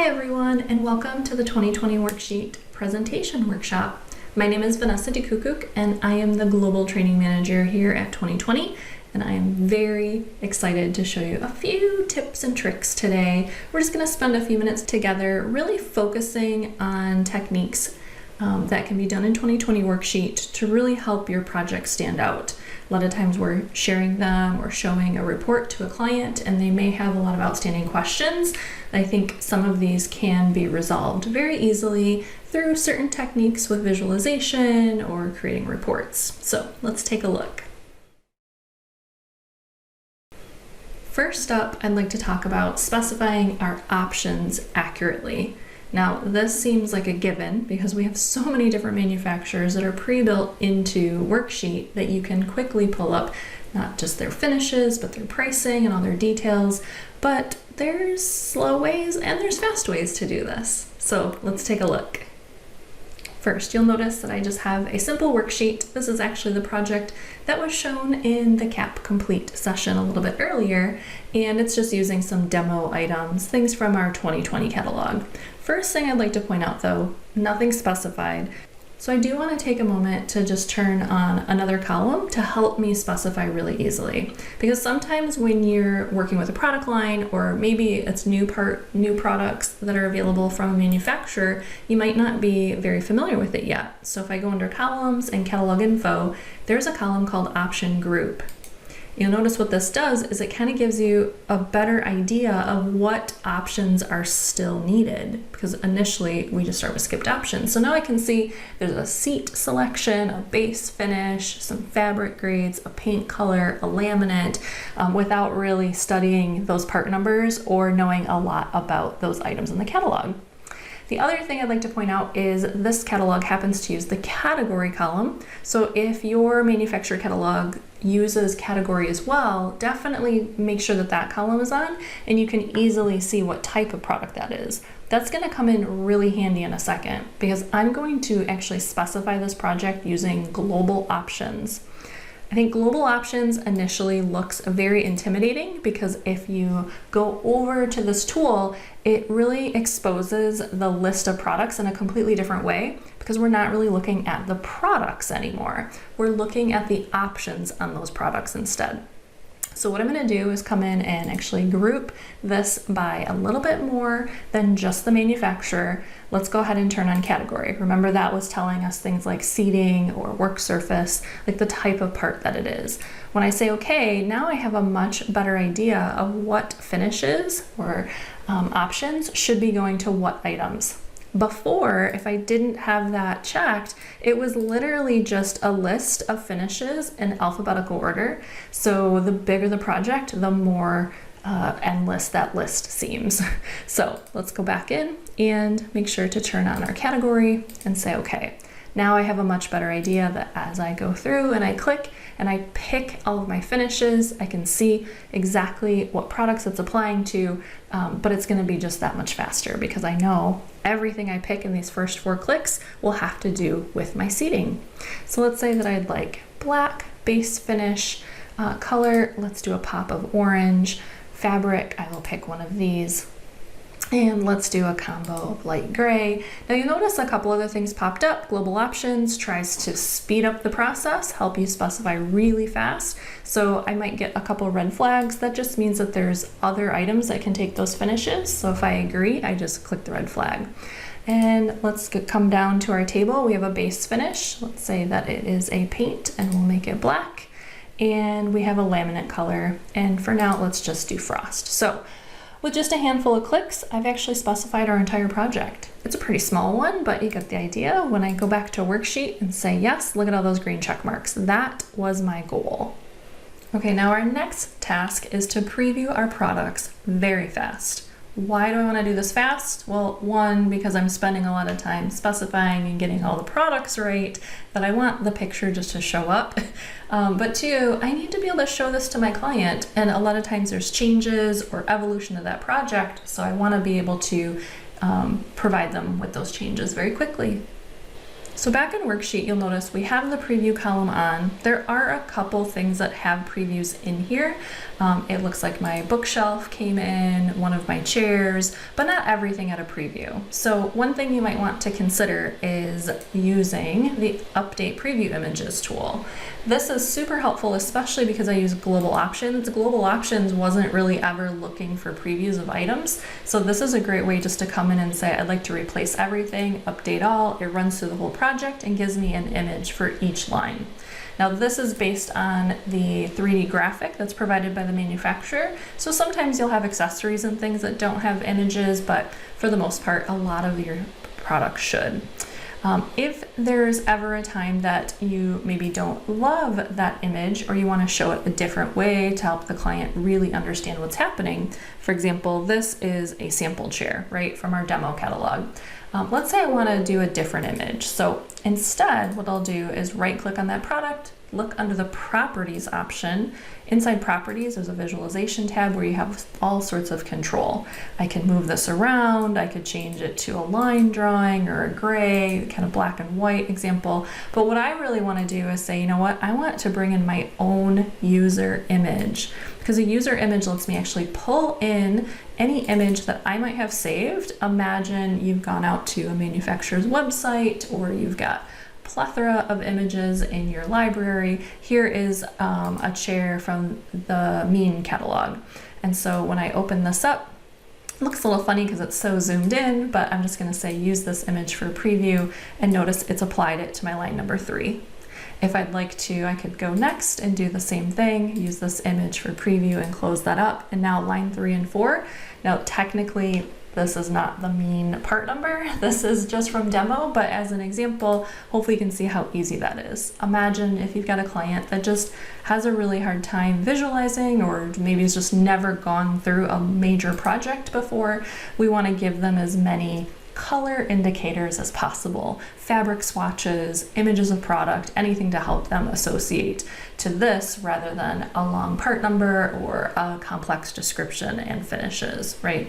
Hi everyone, and welcome to the 2020 Worksheet Presentation Workshop. My name is Vanessa DeKukuk, and I am the Global Training Manager here at 2020, and I am very excited to show you a few tips and tricks today. We're just going to spend a few minutes together really focusing on techniques that can be done in 2020 Worksheet to really help your project stand out. A lot of times we're sharing them or showing a report to a client and they may have a lot of outstanding questions. I think some of these can be resolved very easily through certain techniques with visualization or creating reports. So let's take a look. First up, I'd like to talk about specifying our options accurately. Now, this seems like a given because we have so many different manufacturers that are pre-built into Worksheet that you can quickly pull up not just their finishes, but their pricing and all their details. But there's slow ways and there's fast ways to do this. So let's take a look. First, you'll notice that I just have a simple worksheet. This is actually the project that was shown in the CAP Complete session a little bit earlier, and it's just using some demo items, things from our 2020 catalog. First thing I'd like to point out though, nothing specified. So I do want to take a moment to just turn on another column to help me specify really easily. Because sometimes when you're working with a product line, or maybe it's new products that are available from a manufacturer, you might not be very familiar with it yet. So if I go under columns and catalog info, there's a column called option group. You'll notice what this does is it kind of gives you a better idea of what options are still needed, because initially we just start with skipped options. So now I can see there's a seat selection, a base finish, some fabric grades, a paint color, a laminate, without really studying those part numbers or knowing a lot about those items in the catalog. The other thing I'd like to point out is this catalog happens to use the category column. So if your manufacturer catalog uses category as well, definitely make sure that that column is on and you can easily see what type of product that is. That's going to come in really handy in a second because I'm going to actually specify this project using global options. I think global options initially looks very intimidating because if you go over to this tool, it really exposes the list of products in a completely different way because we're not really looking at the products anymore. We're looking at the options on those products instead. So what I'm going to do is come in and actually group this by a little bit more than just the manufacturer. Let's go ahead and turn on category. Remember that was telling us things like seating or work surface, like the type of part that it is. When I say okay, now I have a much better idea of what finishes or options should be going to what items. Before, if I didn't have that checked, it was literally just a list of finishes in alphabetical order. So the bigger the project, the more endless that list seems. So let's go back in and make sure to turn on our category and say okay. Now I have a much better idea that as I go through and I click and I pick all of my finishes, I can see exactly what products it's applying to, but it's going to be just that much faster because I know everything I pick in these first 4 clicks will have to do with my seating. So let's say that I'd like black, base finish, color, let's do a pop of orange, fabric, I will pick one of these. And let's do a combo of light gray. Now you notice a couple other things popped up. Global options tries to speed up the process, help you specify really fast. So I might get a couple red flags. That just means that there's other items that can take those finishes. So if I agree, I just click the red flag. And let's come down to our table. We have a base finish. Let's say that it is a paint and we'll make it black. And we have a laminate color. And for now, let's just do frost. So with just a handful of clicks, I've actually specified our entire project. It's a pretty small one, but you get the idea. When I go back to Worksheet and say yes, look at all those green check marks. That was my goal. Okay, now our next task is to preview our products very fast. Why do I want to do this fast? Well, one, because I'm spending a lot of time specifying and getting all the products right, that I want the picture just to show up. But two, I need to be able to show this to my client. And a lot of times there's changes or evolution of that project. So I want to be able to provide them with those changes very quickly. So back in Worksheet, you'll notice we have the preview column on. There are a couple things that have previews in here. It looks like my bookshelf came in, one of my chairs, but not everything at a preview. So one thing you might want to consider is using the Update Preview Images tool. This is super helpful, especially because I use global options. Global options wasn't really ever looking for previews of items. So this is a great way just to come in and say, I'd like to replace everything, update all. It runs through the whole project and gives me an image for each line. Now this is based on the 3D graphic that's provided by the manufacturer. So sometimes you'll have accessories and things that don't have images, but for the most part, a lot of your products should. If there's ever a time that you maybe don't love that image or you want to show it a different way to help the client really understand what's happening, for example, this is a sample chair, right, from our demo catalog. Let's say I want to do a different image. So instead, what I'll do is right click on that product, look under the properties option. Inside properties, there's a visualization tab where you have all sorts of control. I can move this around, I could change it to a line drawing or a gray, kind of black and white example. But what I really want to do is say, you know what, I want to bring in my own user image, because a user image lets me actually pull in any image that I might have saved. Imagine you've gone out to a manufacturer's website, or you've got plethora of images in your library. Here is a chair from the Mean catalog. And so when I open this up, it looks a little funny because it's so zoomed in, but I'm just going to say use this image for preview, and notice it's applied it to my line number 3. If I'd like to, I could go next and do the same thing, use this image for preview and close that up. And now line 3 and 4. Now technically this is not the Mean part number, this is just from demo, but as an example, hopefully you can see how easy that is. Imagine if you've got a client that just has a really hard time visualizing, or maybe has just never gone through a major project before. We want to give them as many color indicators as possible, fabric swatches, images of product, anything to help them associate to this rather than a long part number or a complex description and finishes, right?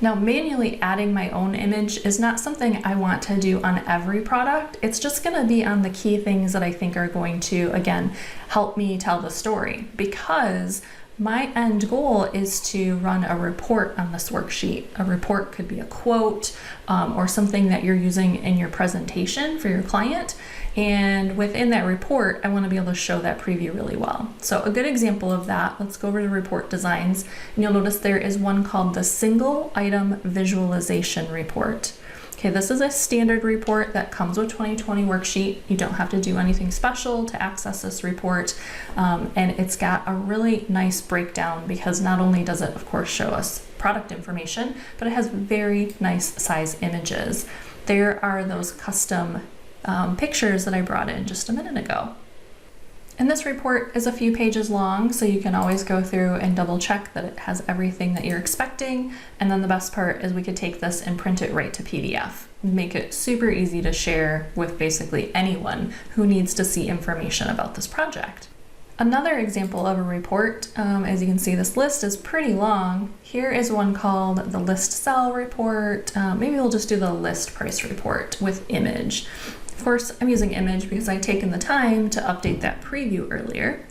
Now, manually adding my own image is not something I want to do on every product. It's just going to be on the key things that I think are going to, again, help me tell the story, because my end goal is to run a report on this worksheet. A report could be a quote or something that you're using in your presentation for your client. And within that report, I want to be able to show that preview really well. So a good example of that, let's go over to report designs, and you'll notice there is one called the single item visualization report. Okay, this is a standard report that comes with 2020 worksheet. You don't have to do anything special to access this report. And it's got a really nice breakdown, because not only does it, of course, show us product information, but it has very nice size images. There are those custom pictures that I brought in just a minute ago. And this report is a few pages long, so you can always go through and double check that it has everything that you're expecting. And then the best part is we could take this and print it right to PDF, make it super easy to share with basically anyone who needs to see information about this project. Another example of a report, as you can see, this list is pretty long. Here is one called the list sell report. Maybe we'll just do the list price report with image. Of course, I'm using image because I've taken the time to update that preview earlier.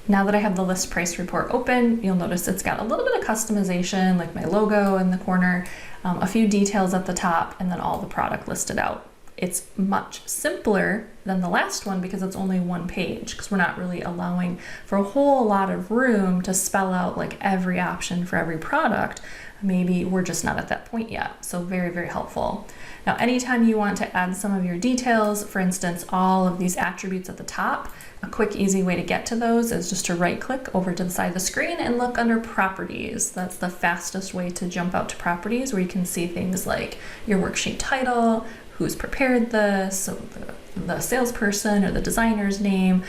Now that I have the list price report open, you'll notice it's got a little bit of customization, like my logo in the corner, a few details at the top, and then all the product listed out. It's much simpler than the last one because it's only one page, because we're not really allowing for a whole lot of room to spell out like every option for every product. Maybe we're just not at that point yet. So very, very helpful. Now, anytime you want to add some of your details, for instance, all of these attributes at the top, a quick, easy way to get to those is just to right click over to the side of the screen and look under properties. That's the fastest way to jump out to properties, where you can see things like your worksheet title, who's prepared this, so the salesperson or the designer's name,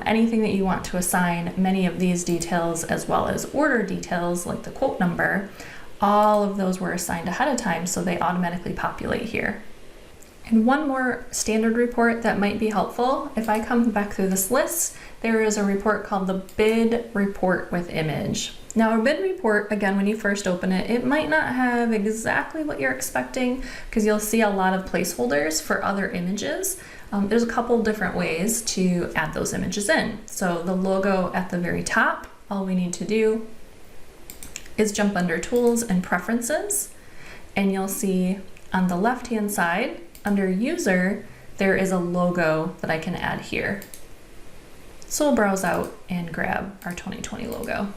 anything that you want to assign many of these details, as well as order details like the quote number. All of those were assigned ahead of time, so they automatically populate here. And one more standard report that might be helpful, if I come back through this list, there is a report called the bid report with image. Now, a bid report, again, when you first open it, it might not have exactly what you're expecting, because you'll see a lot of placeholders for other images. There's a couple different ways to add those images in. So the logo at the very top, all we need to do is jump under Tools and Preferences, and you'll see on the left-hand side, under User, there is a logo that I can add here. So we'll browse out and grab our 2020 logo.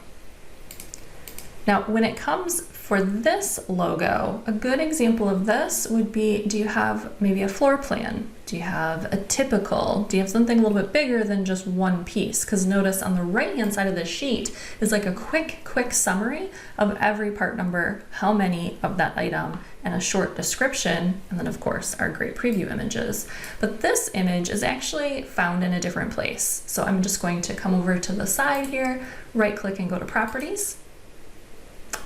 Now, when it comes for this logo, a good example of this would be, do you have maybe a floor plan? Do you have a typical? Do you have something a little bit bigger than just one piece? Because notice on the right-hand side of the sheet is like a quick summary of every part number, how many of that item, and a short description, and then of course our great preview images. But this image is actually found in a different place. So I'm just going to come over to the side here, right-click and go to Properties.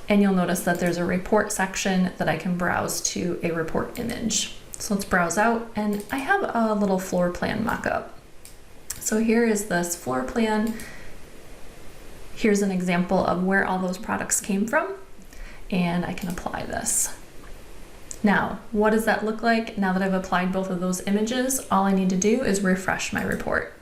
And you'll notice that there's a report section that I can browse to a report image. So let's browse out, and I have a little floor plan mock-up. So here is this floor plan. Here's an example of where all those products came from, and I can apply this. Now, what does that look like now that I've applied both of those images? All I need to do is refresh my report.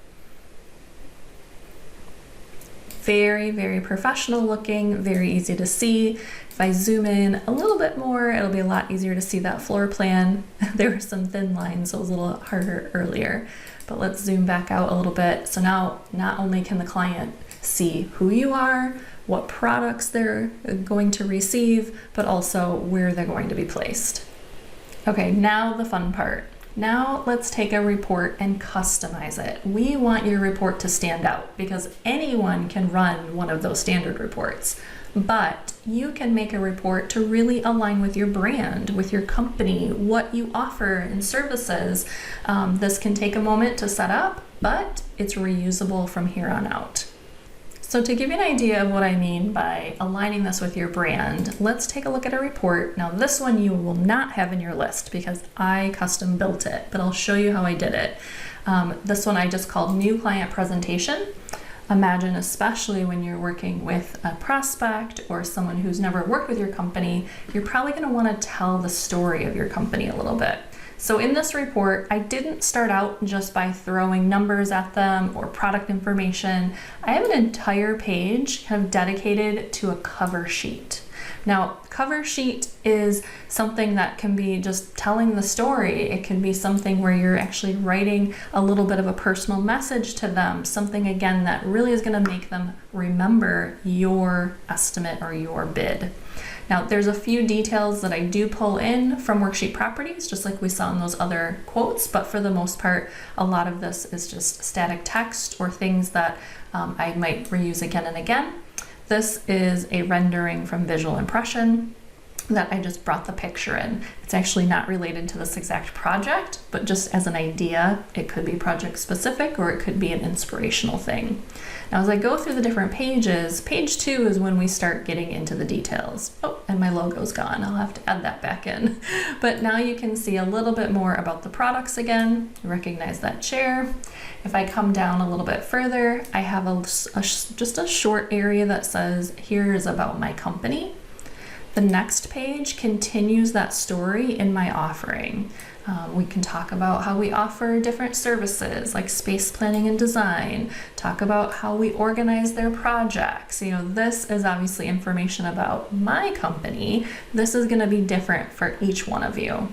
Very professional looking, very easy to see. If I zoom in a little bit more, it'll be a lot easier to see that floor plan. There were some thin lines, so it was a little harder earlier. But let's zoom back out a little bit. So now not only can the client see who you are, what products they're going to receive, but also where they're going to be placed. Okay, now the fun part. Now let's take a report and customize it. We want your report to stand out because anyone can run one of those standard reports, but you can make a report to really align with your brand, with your company, what you offer and services. This can take a moment to set up, but it's reusable from here on out. So to give you an idea of what I mean by aligning this with your brand, let's take a look at a report. Now this one you will not have in your list because I custom built it, but I'll show you how I did it. This one I just called New Client Presentation. Imagine, especially when you're working with a prospect or someone who's never worked with your company, you're probably going to want to tell the story of your company a little bit. So in this report, I didn't start out just by throwing numbers at them or product information. I have an entire page kind of dedicated to a cover sheet. Now, cover sheet is something that can be just telling the story. It can be something where you're actually writing a little bit of a personal message to them, something again that really is going to make them remember your estimate or your bid. Now, there's a few details that I do pull in from worksheet properties, just like we saw in those other quotes, but for the most part, a lot of this is just static text or things that I might reuse again and again. This is a rendering from Visual Impression that I just brought the picture in. It's actually not related to this exact project, but just as an idea, it could be project specific or it could be an inspirational thing. Now, as I go through the different pages, page 2 is when we start getting into the details. Oh, and my logo's gone. I'll have to add that back in. But now you can see a little bit more about the products again. Recognize that chair. If I come down a little bit further, I have just a short area that says, here is about my company. The next page continues that story in my offering. We can talk about how we offer different services like space planning and design, talk about how we organize their projects. You know, this is obviously information about my company. This is going to be different for each one of you.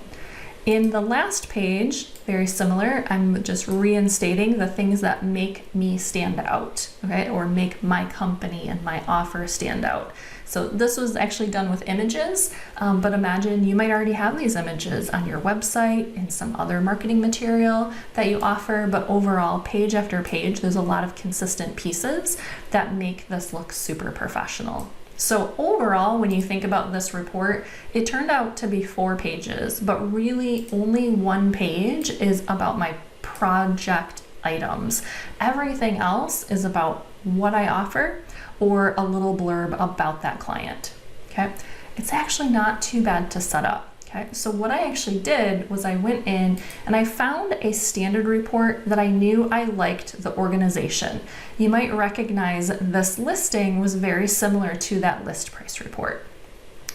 In the last page, very similar, I'm just reinstating the things that make me stand out, okay, or make my company and my offer stand out. So this was actually done with images, but imagine you might already have these images on your website and some other marketing material that you offer, but overall, page after page, there's a lot of consistent pieces that make this look super professional. So overall, when you think about this report, it turned out to be 4 pages, but really only 1 page is about my project items. Everything else is about what I offer or a little blurb about that client, okay? It's actually not too bad to set up. Okay, so what I actually did was I went in and I found a standard report that I knew I liked the organization. You might recognize this listing was very similar to that list price report.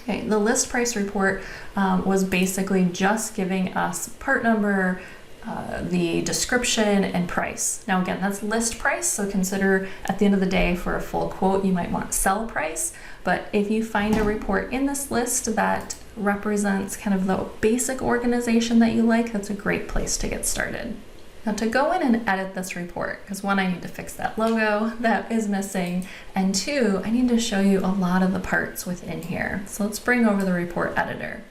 Okay, the list price report was basically just giving us part number, the description and price. Now again, that's list price, so consider at the end of the day for a full quote, you might want sell price. But if you find a report in this list that represents kind of the basic organization that you like, that's a great place to get started. Now to go in and edit this report, because one, I need to fix that logo that is missing, and two, I need to show you a lot of the parts within here. So let's bring over the report editor.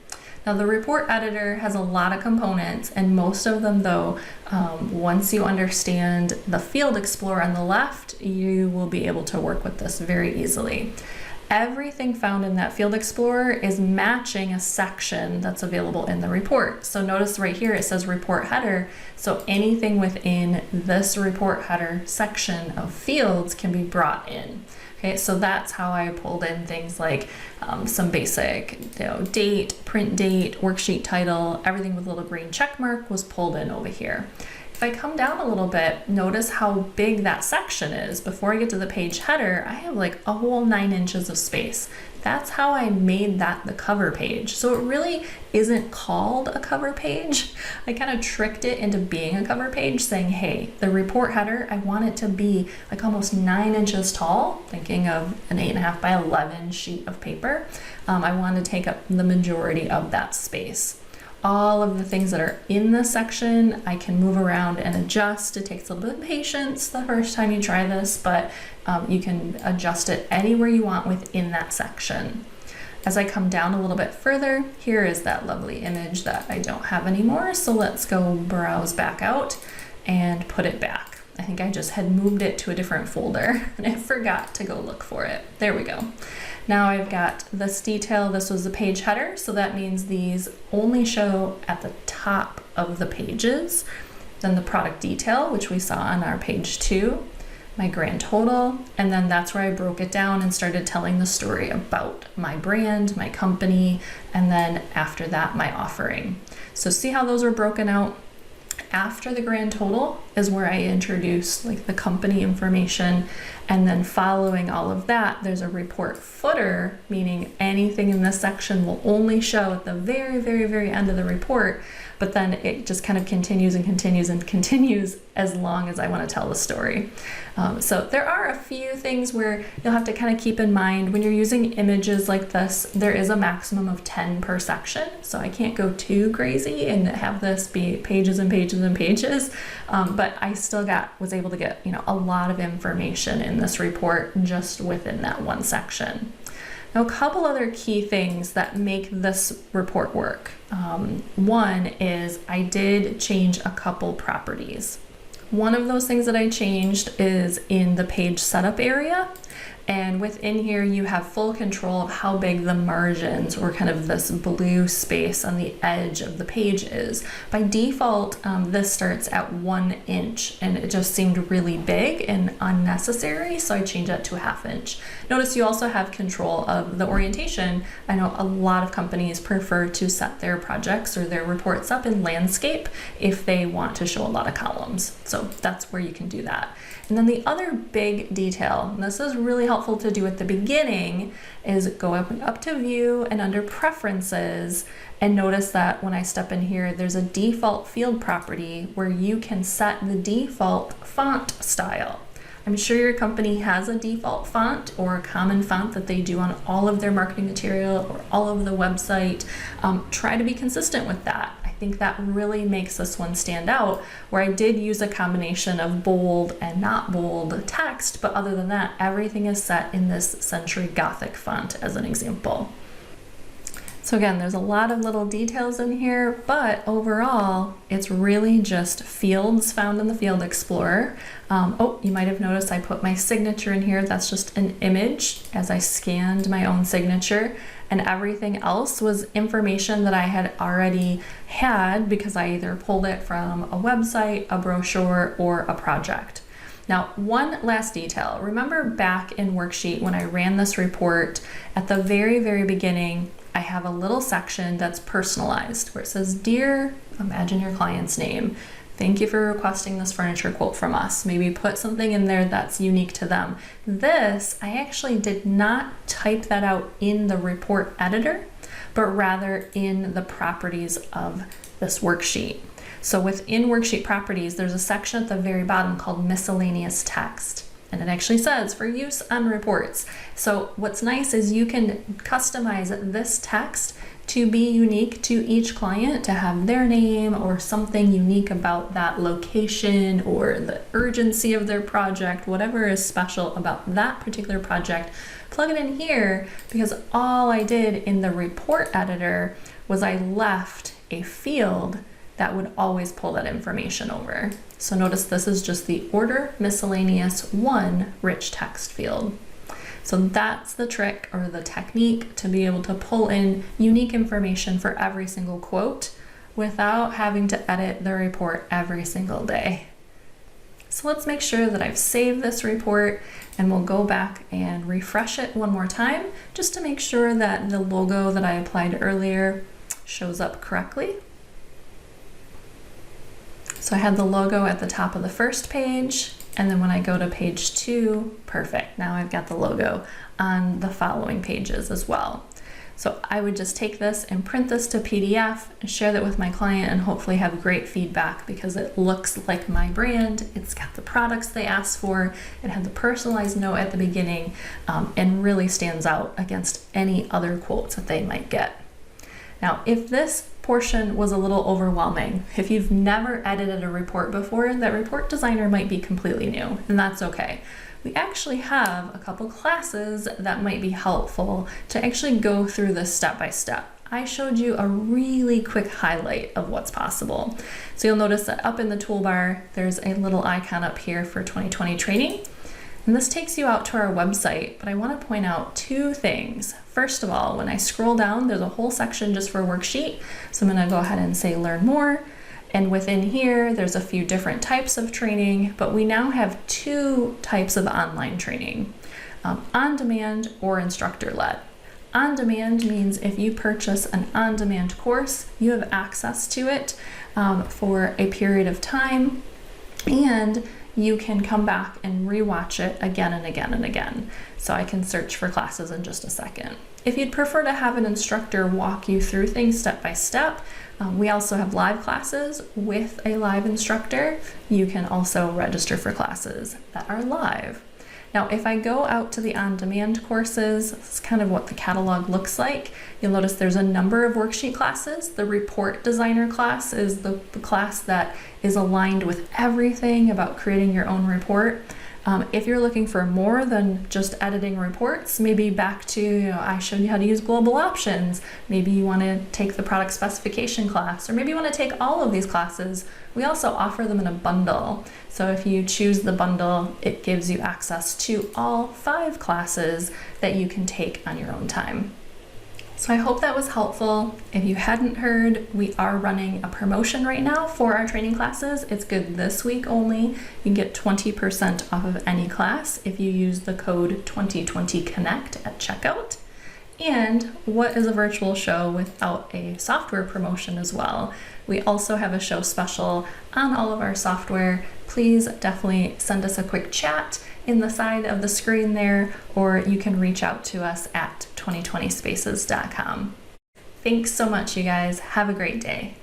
Now the report editor has a lot of components, and most of them though, once you understand the Field Explorer on the left, you will be able to work with this very easily. Everything found in that Field Explorer is matching a section that's available in the report. So notice right here it says report header, so anything within this report header section of fields can be brought in. Okay, so that's how I pulled in things like some basic date, print date, worksheet title, everything with a little green check mark was pulled in over here. If I come down a little bit, notice how big that section is. Before I get to the page header, I have like a whole 9 inches of space. That's how I made that the cover page. So it really isn't called a cover page. I kind of tricked it into being a cover page, saying, hey, the report header, I want it to be like almost 9 inches tall, thinking of an 8.5 by 11 sheet of paper. I want to take up the majority of that space. All of the things that are in this section, I can move around and adjust. It takes a little bit of patience the first time you try this, but you can adjust it anywhere you want within that section. As I come down a little bit further, here is that lovely image that I don't have anymore. So let's go browse back out and put it back. I think I just had moved it to a different folder and I forgot to go look for it. There we go. Now I've got this detail. This was the page header, so that means these only show at the top of the pages. Then the product detail, which we saw on our page 2, my grand total, and then that's where I broke it down and started telling the story about my brand, my company, and then after that, my offering. So see how those are broken out? After the grand total is where I introduce like the company information, and then following all of that, there's a report footer, meaning anything in this section will only show at the very, very, very end of the report, but then it just kind of continues and continues and continues as long as I want to tell the story. So there are a few things where you'll have to kind of keep in mind when you're using images like this, there is a maximum of 10 per section. So I can't go too crazy and have this be pages and pages and pages, but I still was able to get a lot of information in this report just within that one section. Now, a couple other key things that make this report work. One is I did change a couple properties. One of those things that I changed is in the page setup area. And within here, you have full control of how big the margins or kind of this blue space on the edge of the page is. By default, this starts at 1 inch and it just seemed really big and unnecessary. So I changed that to a 1/2 inch. Notice you also have control of the orientation. I know a lot of companies prefer to set their projects or their reports up in landscape if they want to show a lot of columns. So that's where you can do that. And then the other big detail, and this is really helpful to do at the beginning, is go up to view and under preferences, and notice that when I step in here, there's a default field property where you can set the default font style. I'm sure your company has a default font or a common font that they do on all of their marketing material or all over the website. Try to be consistent with that. I think that really makes this one stand out, where I did use a combination of bold and not bold text, but other than that, everything is set in this Century Gothic font as an example. So again, there's a lot of little details in here, but overall, it's really just fields found in the Field Explorer. Oh, you might have noticed I put my signature in here. That's just an image as I scanned my own signature, and everything else was information that I had already had because I either pulled it from a website, a brochure, or a project. Now, one last detail. Remember back in Worksheet when I ran this report, at the very, very beginning, I have a little section that's personalized where it says, "Dear," imagine your client's name, "thank you for requesting this furniture quote from us." Maybe put something in there that's unique to them. This, I actually did not type that out in the report editor, but rather in the properties of this worksheet. So within worksheet properties, there's a section at the very bottom called miscellaneous text. And it actually says for use on reports. So what's nice is you can customize this text to be unique to each client, to have their name or something unique about that location or the urgency of their project, whatever is special about that particular project. Plug it in here, because all I did in the report editor was I left a field that would always pull that information over. So notice this is just the order miscellaneous 1 rich text field. So that's the trick or the technique to be able to pull in unique information for every single quote without having to edit the report every single day. So let's make sure that I've saved this report, and we'll go back and refresh it one more time just to make sure that the logo that I applied earlier shows up correctly. So I had the logo at the top of the first page, and then when I go to page 2, perfect. Now I've got the logo on the following pages as well. So I would just take this and print this to PDF and share that with my client and hopefully have great feedback, because it looks like my brand. It's got the products they asked for. It had the personalized note at the beginning, and really stands out against any other quotes that they might get. Now, if this portion was a little overwhelming, if you've never edited a report before, that report designer might be completely new, and that's okay. We actually have a couple classes that might be helpful to actually go through this step by step. I showed you a really quick highlight of what's possible. So you'll notice that up in the toolbar, there's a little icon up here for 2020 training. And this takes you out to our website, but I want to point out 2 things. First of all, when I scroll down, there's a whole section just for worksheet. So I'm going to go ahead and say learn more. And within here, there's a few different types of training, but we now have 2 types of online training, on-demand or instructor-led. On-demand means if you purchase an on-demand course, you have access to it for a period of time, and you can come back and rewatch it again and again and again. So I can search for classes in just a second. If you'd prefer to have an instructor walk you through things step by step, we also have live classes with a live instructor. You can also register for classes that are live. Now, if I go out to the on-demand courses, this is kind of what the catalog looks like. You'll notice there's a number of worksheet classes. The report designer class is the class that is aligned with everything about creating your own report. If you're looking for more than just editing reports, maybe back to, I showed you how to use global options. Maybe you want to take the product specification class, or maybe you want to take all of these classes. We also offer them in a bundle. So if you choose the bundle, it gives you access to all 5 classes that you can take on your own time. So I hope that was helpful. If you hadn't heard, we are running a promotion right now for our training classes. It's good this week only. You can get 20% off of any class if you use the code 2020connect at checkout. And what is a virtual show without a software promotion as well? We also have a show special on all of our software. Please definitely send us a quick chat in the side of the screen there, or you can reach out to us at 2020spaces.com. Thanks so much, you guys. Have a great day.